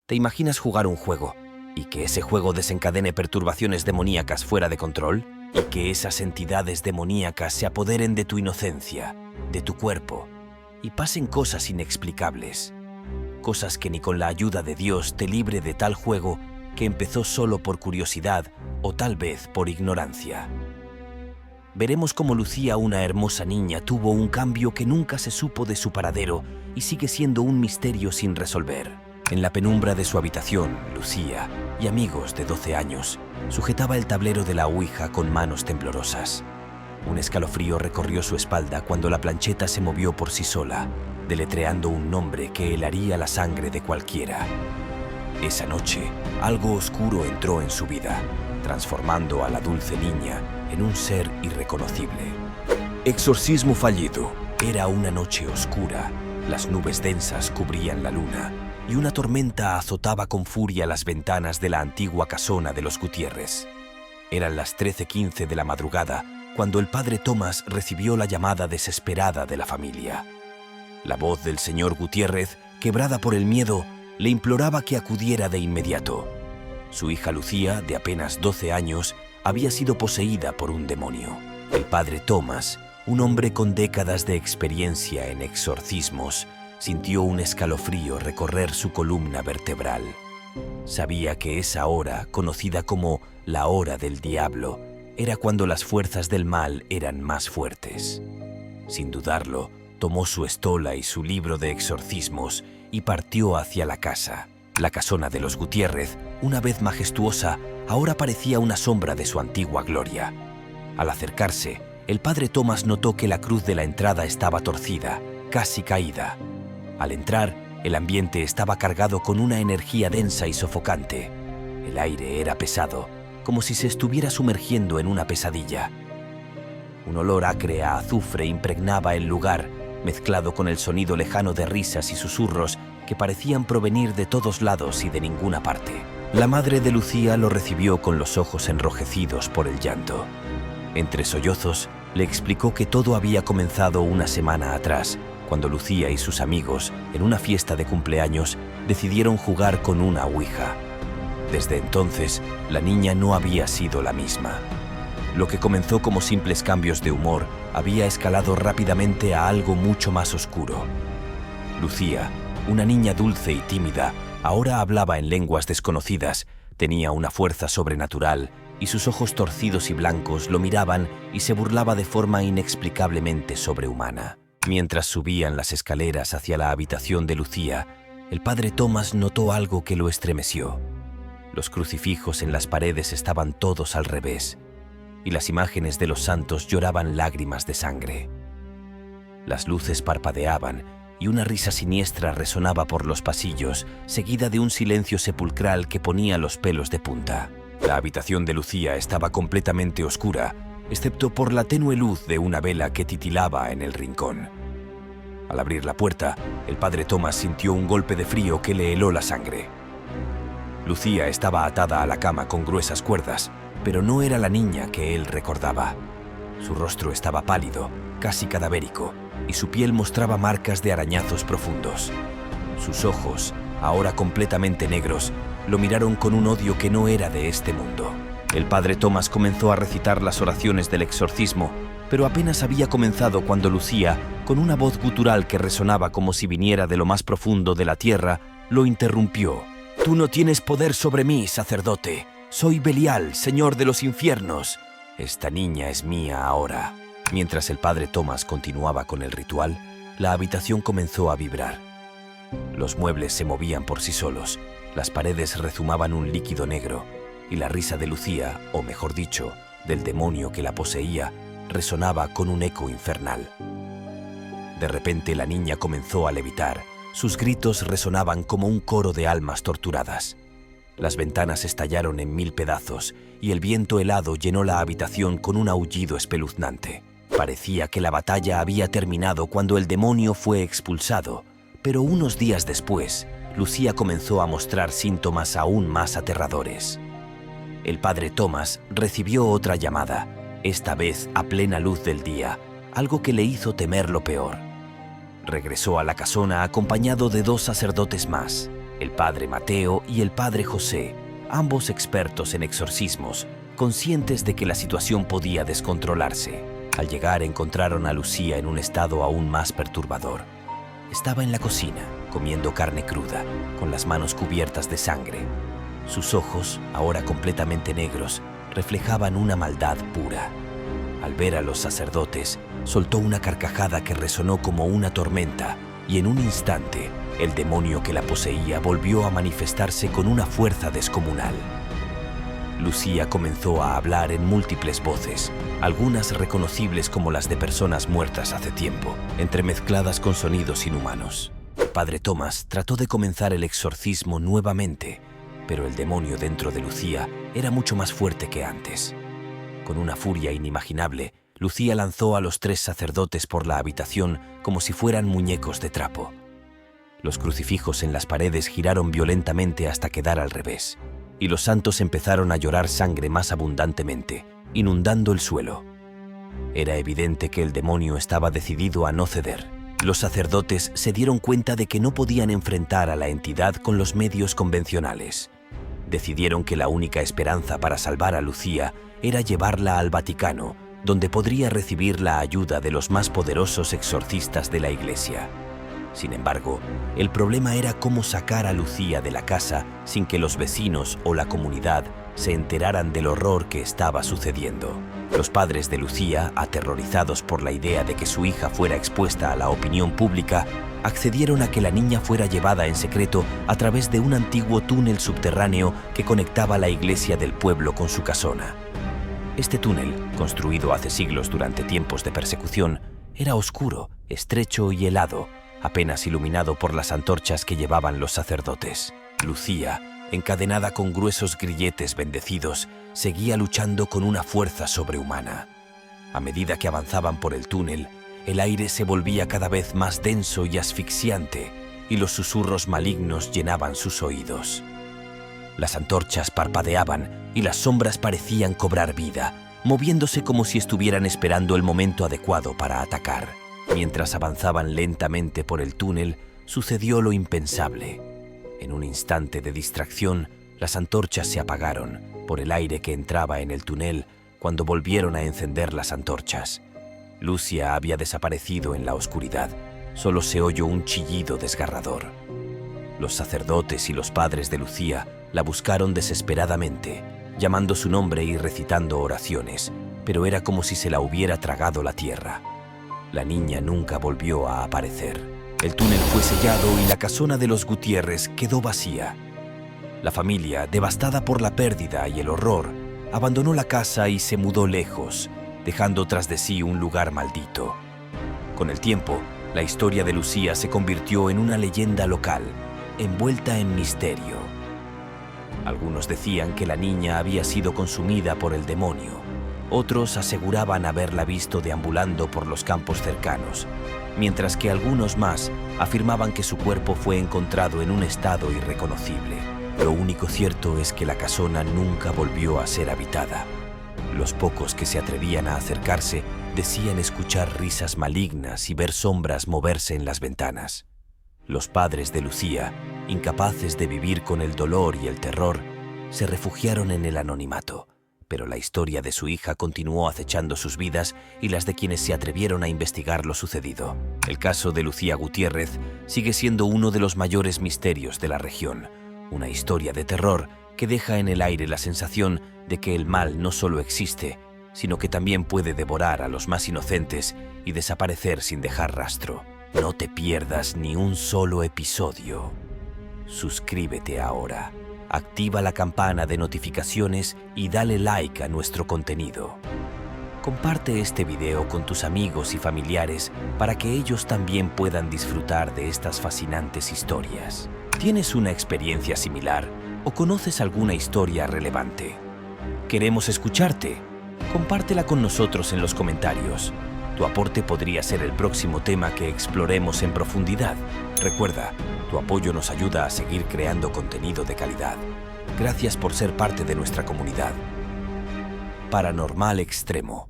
¿Te imaginas jugar un juego y que ese juego desencadene perturbaciones demoníacas fuera de control? Y que esas entidades demoníacas se apoderen de tu inocencia, de tu cuerpo, y pasen cosas inexplicables. Cosas que ni con la ayuda de Dios te libre de tal juego que empezó solo por curiosidad o tal vez por ignorancia. Veremos cómo Lucía, una hermosa niña, tuvo un cambio que nunca se supo de su paradero y sigue siendo un misterio sin resolver. En la penumbra de su habitación, Lucía y amigos de 12 años sujetaba el tablero de la ouija con manos temblorosas. Un escalofrío recorrió su espalda cuando la plancheta se movió por sí sola, deletreando un nombre que helaría la sangre de cualquiera. Esa noche, algo oscuro entró en su vida, transformando a la dulce niña en un ser irreconocible. Exorcismo fallido. Era una noche oscura. Las nubes densas cubrían la luna y una tormenta azotaba con furia las ventanas de la antigua casona de los Gutiérrez. Eran las 13:15 de la madrugada cuando el padre Tomás recibió la llamada desesperada de la familia. La voz del señor Gutiérrez, quebrada por el miedo, le imploraba que acudiera de inmediato. Su hija Lucía, de apenas 12 años, había sido poseída por un demonio. El padre Tomás, un hombre con décadas de experiencia en exorcismos, sintió un escalofrío recorrer su columna vertebral. Sabía que esa hora, conocida como la hora del diablo, era cuando las fuerzas del mal eran más fuertes. Sin dudarlo, tomó su estola y su libro de exorcismos y partió hacia la casa. La casona de los Gutiérrez, una vez majestuosa, ahora parecía una sombra de su antigua gloria. Al acercarse, el padre Tomás notó que la cruz de la entrada estaba torcida, casi caída. Al entrar, el ambiente estaba cargado con una energía densa y sofocante. El aire era pesado, como si se estuviera sumergiendo en una pesadilla. Un olor acre a azufre impregnaba el lugar, mezclado con el sonido lejano de risas y susurros que parecían provenir de todos lados y de ninguna parte. La madre de Lucía lo recibió con los ojos enrojecidos por el llanto. Entre sollozos, le explicó que todo había comenzado una semana atrás, cuando Lucía y sus amigos, en una fiesta de cumpleaños, decidieron jugar con una ouija. Desde entonces, la niña no había sido la misma. Lo que comenzó como simples cambios de humor había escalado rápidamente a algo mucho más oscuro. Lucía, una niña dulce y tímida, ahora hablaba en lenguas desconocidas, tenía una fuerza sobrenatural y sus ojos torcidos y blancos lo miraban y se burlaba de forma inexplicablemente sobrehumana. Mientras subían las escaleras hacia la habitación de Lucía, el padre Tomás notó algo que lo estremeció. Los crucifijos en las paredes estaban todos al revés, y las imágenes de los santos lloraban lágrimas de sangre. Las luces parpadeaban y una risa siniestra resonaba por los pasillos, seguida de un silencio sepulcral que ponía los pelos de punta. La habitación de Lucía estaba completamente oscura, excepto por la tenue luz de una vela que titilaba en el rincón. Al abrir la puerta, el padre Tomás sintió un golpe de frío que le heló la sangre. Lucía estaba atada a la cama con gruesas cuerdas, pero no era la niña que él recordaba. Su rostro estaba pálido, casi cadavérico, y su piel mostraba marcas de arañazos profundos. Sus ojos, ahora completamente negros, lo miraron con un odio que no era de este mundo. El padre Tomás comenzó a recitar las oraciones del exorcismo, pero apenas había comenzado cuando Lucía, con una voz gutural que resonaba como si viniera de lo más profundo de la tierra, lo interrumpió. «Tú no tienes poder sobre mí, sacerdote. Soy Belial, señor de los infiernos. Esta niña es mía ahora». Mientras el padre Tomás continuaba con el ritual, la habitación comenzó a vibrar. Los muebles se movían por sí solos, las paredes rezumaban un líquido negro, y la risa de Lucía, o mejor dicho, del demonio que la poseía, resonaba con un eco infernal. De repente la niña comenzó a levitar. Sus gritos resonaban como un coro de almas torturadas. Las ventanas estallaron en 1000 pedazos y el viento helado llenó la habitación con un aullido espeluznante. Parecía que la batalla había terminado cuando el demonio fue expulsado, pero unos días después, Lucía comenzó a mostrar síntomas aún más aterradores. El padre Tomás recibió otra llamada, esta vez a plena luz del día, algo que le hizo temer lo peor. Regresó a la casona acompañado de 2 sacerdotes más. el padre Mateo y el padre José, ambos expertos en exorcismos, conscientes de que la situación podía descontrolarse. Al llegar encontraron a Lucía en un estado aún más perturbador. Estaba en la cocina, comiendo carne cruda, con las manos cubiertas de sangre. Sus ojos, ahora completamente negros, reflejaban una maldad pura. Al ver a los sacerdotes, soltó una carcajada que resonó como una tormenta, y en un instante, el demonio que la poseía volvió a manifestarse con una fuerza descomunal. Lucía comenzó a hablar en múltiples voces, algunas reconocibles como las de personas muertas hace tiempo, entremezcladas con sonidos inhumanos. El padre Tomás trató de comenzar el exorcismo nuevamente, pero el demonio dentro de Lucía era mucho más fuerte que antes. Con una furia inimaginable, Lucía lanzó a los 3 sacerdotes por la habitación como si fueran muñecos de trapo. Los crucifijos en las paredes giraron violentamente hasta quedar al revés, y los santos empezaron a llorar sangre más abundantemente, inundando el suelo. Era evidente que el demonio estaba decidido a no ceder. Los sacerdotes se dieron cuenta de que no podían enfrentar a la entidad con los medios convencionales. Decidieron que la única esperanza para salvar a Lucía era llevarla al Vaticano, donde podría recibir la ayuda de los más poderosos exorcistas de la Iglesia. Sin embargo, el problema era cómo sacar a Lucía de la casa sin que los vecinos o la comunidad se enteraran del horror que estaba sucediendo. Los padres de Lucía, aterrorizados por la idea de que su hija fuera expuesta a la opinión pública, accedieron a que la niña fuera llevada en secreto a través de un antiguo túnel subterráneo que conectaba la iglesia del pueblo con su casona. Este túnel, construido hace siglos durante tiempos de persecución, era oscuro, estrecho y helado, apenas iluminado por las antorchas que llevaban los sacerdotes. Lucía, encadenada con gruesos grilletes bendecidos, seguía luchando con una fuerza sobrehumana. A medida que avanzaban por el túnel, el aire se volvía cada vez más denso y asfixiante, y los susurros malignos llenaban sus oídos. Las antorchas parpadeaban y las sombras parecían cobrar vida, moviéndose como si estuvieran esperando el momento adecuado para atacar. Mientras avanzaban lentamente por el túnel, sucedió lo impensable. En un instante de distracción, las antorchas se apagaron por el aire que entraba en el túnel cuando volvieron a encender las antorchas. Lucía había desaparecido en la oscuridad. Solo se oyó un chillido desgarrador. Los sacerdotes y los padres de Lucía la buscaron desesperadamente, llamando su nombre y recitando oraciones, pero era como si se la hubiera tragado la tierra. La niña nunca volvió a aparecer. El túnel fue sellado y la casona de los Gutiérrez quedó vacía. La familia, devastada por la pérdida y el horror, abandonó la casa y se mudó lejos, dejando tras de sí un lugar maldito. Con el tiempo, la historia de Lucía se convirtió en una leyenda local, envuelta en misterio. Algunos decían que la niña había sido consumida por el demonio. Otros aseguraban haberla visto deambulando por los campos cercanos, mientras que algunos más afirmaban que su cuerpo fue encontrado en un estado irreconocible. Lo único cierto es que la casona nunca volvió a ser habitada. Los pocos que se atrevían a acercarse decían escuchar risas malignas y ver sombras moverse en las ventanas. Los padres de Lucía, incapaces de vivir con el dolor y el terror, se refugiaron en el anonimato. Pero la historia de su hija continuó acechando sus vidas y las de quienes se atrevieron a investigar lo sucedido. El caso de Lucía Gutiérrez sigue siendo uno de los mayores misterios de la región, una historia de terror que deja en el aire la sensación de que el mal no solo existe, sino que también puede devorar a los más inocentes y desaparecer sin dejar rastro. No te pierdas ni un solo episodio. Suscríbete ahora. Activa la campana de notificaciones y dale like a nuestro contenido. Comparte este video con tus amigos y familiares para que ellos también puedan disfrutar de estas fascinantes historias. ¿Tienes una experiencia similar o conoces alguna historia relevante? Queremos escucharte. Compártela con nosotros en los comentarios. Tu aporte podría ser el próximo tema que exploremos en profundidad. Recuerda, tu apoyo nos ayuda a seguir creando contenido de calidad. Gracias por ser parte de nuestra comunidad. Paranormal Extremo.